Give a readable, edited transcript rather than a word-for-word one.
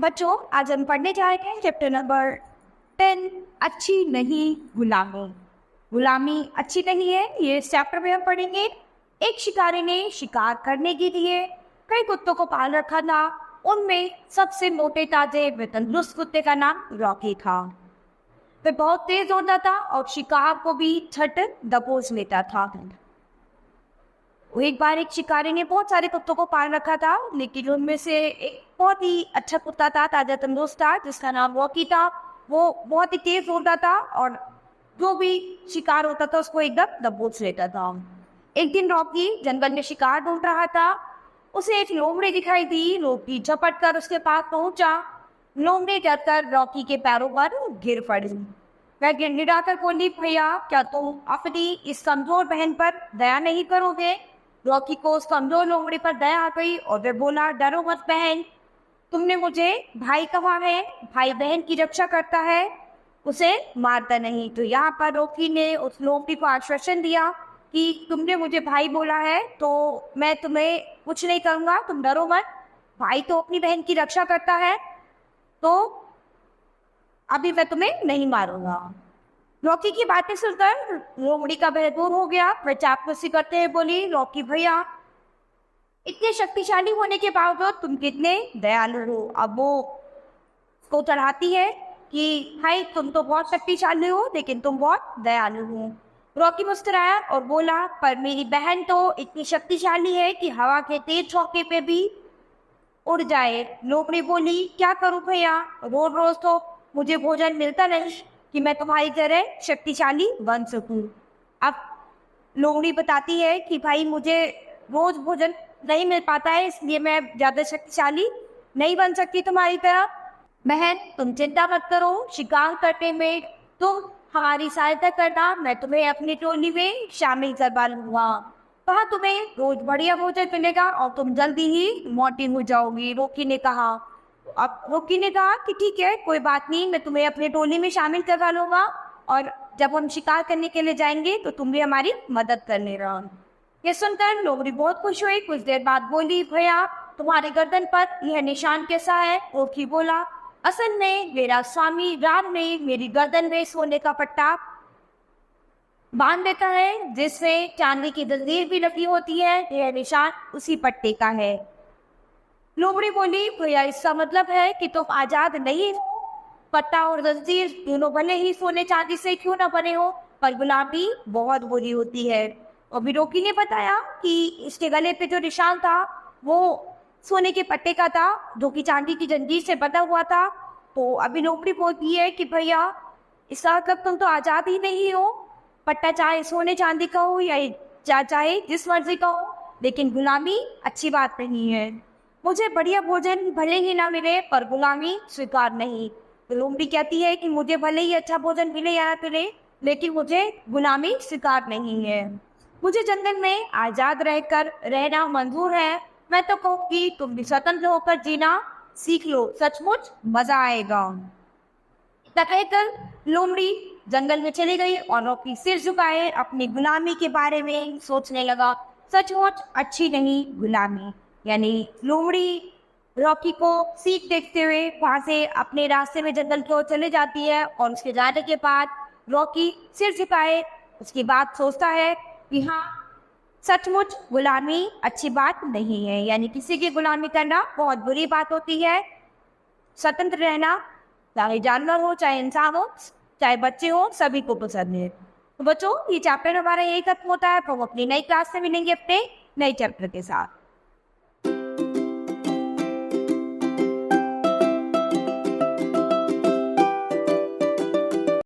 बच्चों, आज हम पढ़ने जा रहे हैं चैप्टर नंबर 10, अच्छी नहीं गुलामी। गुलामी अच्छी नहीं है, ये इस चैप्टर में हम पढ़ेंगे। एक शिकारी ने शिकार करने के लिए कई कुत्तों को पाल रखा था। उनमें सबसे मोटे ताजे व तंदुरुस्त कुत्ते का नाम रॉकी था। वह बहुत तेज दौड़ता था और शिकार को भी झट दबोच लेता था। एक बार एक शिकारी ने बहुत सारे कुत्तों को पाल रखा था, लेकिन उनमें से एक बहुत ही अच्छा कुत्ता था, ताजा तंदुरुस्त था, जिसका नाम रॉकी था। वो बहुत ही तेज दौड़ता था और जो भी शिकार होता था उसको एकदम दबोच लेता था। एक दिन रॉकी जंगल में शिकार ढूंढ रहा था। उसे एक लोमड़ी दिखाई दी। रॉकी झपट कर उसके पास पहुंचा। लोमड़ी डरकर रॉकी के पैरों पर गिर पड़ी। वह गिड़गिड़ाकर बोली, भैया, क्या तुम अपनी इस कमजोर बहन पर दया नहीं करोगे? रॉकी को उस कमजोर लोमड़ी पर दया आ गई और वह बोला, डरो मत बहन, तुमने मुझे भाई कहा है, भाई बहन की रक्षा करता है, उसे मारता नहीं। तो यहाँ पर रॉकी ने उस लोमड़ी को आश्वासन दिया कि तुमने मुझे भाई बोला है तो मैं तुम्हें कुछ नहीं करूँगा, तुम डरो मत, भाई तो अपनी बहन की रक्षा करता है, तो अभी मैं तुम्हें नहीं मारूंगा। रॉकी की बातें सुनकर लोमड़ी का भय दूर हो गया। वह चापलूसी करते हुए बोली, रॉकी भैया, इतने शक्तिशाली होने के बावजूद तुम कितने दयालु हो। अब वो को चढ़ाती है कि भाई तुम तो बहुत शक्तिशाली हो, लेकिन तुम बहुत दयालु हो। रॉकी मुस्कुराया और बोला, पर मेरी बहन तो इतनी शक्तिशाली है कि हवा के तेज झोंके पे भी उड़ जाए। लोमड़ी बोली, क्या करूं भैया, रोज रोज तो मुझे भोजन मिलता नहीं कि मैं तुम्हारी तरह शक्तिशाली बन सकूं। अब लोमड़ी बताती है कि भाई मुझे रोज भोजन नहीं मिल पाता है, इसलिए मैं ज़्यादा शक्तिशाली नहीं बन सकती तुम्हारी तरह। बहन, तुम चिंता मत करो, शिकार करने में तुम हमारी सहायता करना, मैं तुम्हें अपनी टोली में शामिल करवा लूंगा। वहाँ तुम्हें रोज बढ़िया भोजन मिलेगा और तुम जल्दी ही मोटी हो जाओगी। रॉकी ने कहा। अब रॉकी ने कहा कि ठीक है, कोई बात नहीं, मैं तुम्हें अपने टोली में शामिल करवा लूंगा और जब हम शिकार करने के लिए जाएंगे तो तुम भी हमारी मदद करने रहो। ये सुनकर लोमड़ी बहुत खुश हुई। कुछ देर बाद बोली, भैया, तुम्हारे गर्दन पर यह निशान कैसा है? रॉकी बोला, असल में मेरा स्वामी राम ने मेरी गर्दन में सोने का पट्टा बांध देता है, जिससे चांदी की जंजीर भी लगी होती है। यह निशान उसी पट्टे का है। लोमड़ी बोली, भैया, इसका मतलब है कि तुम आजाद नहीं हो। पट्टा और जंजीर दोनों भले ही सोने चांदी से क्यों न बने हो, पर गुलामी बहुत बुरी होती है। और रॉकी ने बताया कि इसके गले पे जो निशान था वो सोने के पट्टे का था, जो कि चांदी की जंजीर से बंधा हुआ था। तो अभी लोमड़ी बोलती है कि भैया, इसका मतलब तुम तो आजाद ही नहीं हो। पट्टा चाहे सोने चांदी का हो या चाहे जिस मर्जी का हो, लेकिन गुलामी अच्छी बात नहीं है। मुझे बढ़िया भोजन भले ही ना मिले, पर गुलामी स्वीकार नहीं। तो लोमड़ी कहती है कि मुझे भले ही अच्छा भोजन मिले या ना मिले, लेकिन मुझे गुलामी स्वीकार नहीं है। मुझे जंगल में आजाद रहकर रहना मंजूर है। मैं तो कहूँगी तुम भी स्वतंत्र होकर जीना सीख लो, सचमुच मजा आएगा। कहकर लोमड़ी जंगल में चली गई और रॉकी सिर झुकाए अपनी गुलामी के बारे में सोचने लगा। सचमुच अच्छी नहीं गुलामी। यानी लोमड़ी रॉकी को सीख देखते हुए वहां से अपने रास्ते में जंगल की ओर चले जाती है और उसके जाने के बाद रॉकी सिर झुकाए उसकी बात सोचता है कि हाँ, सचमुच गुलामी अच्छी बात नहीं है। यानी किसी की गुलामी करना बहुत बुरी बात होती है। स्वतंत्र रहना, चाहे जानवर हो, चाहे इंसान हो, चाहे बच्चे हो, सभी को पसंद है। तो बच्चों, ये चैप्टर हमारा यही खत्म होता है। तो हम अपनी नई क्लास में मिलेंगे अपने नए चैप्टर के साथ।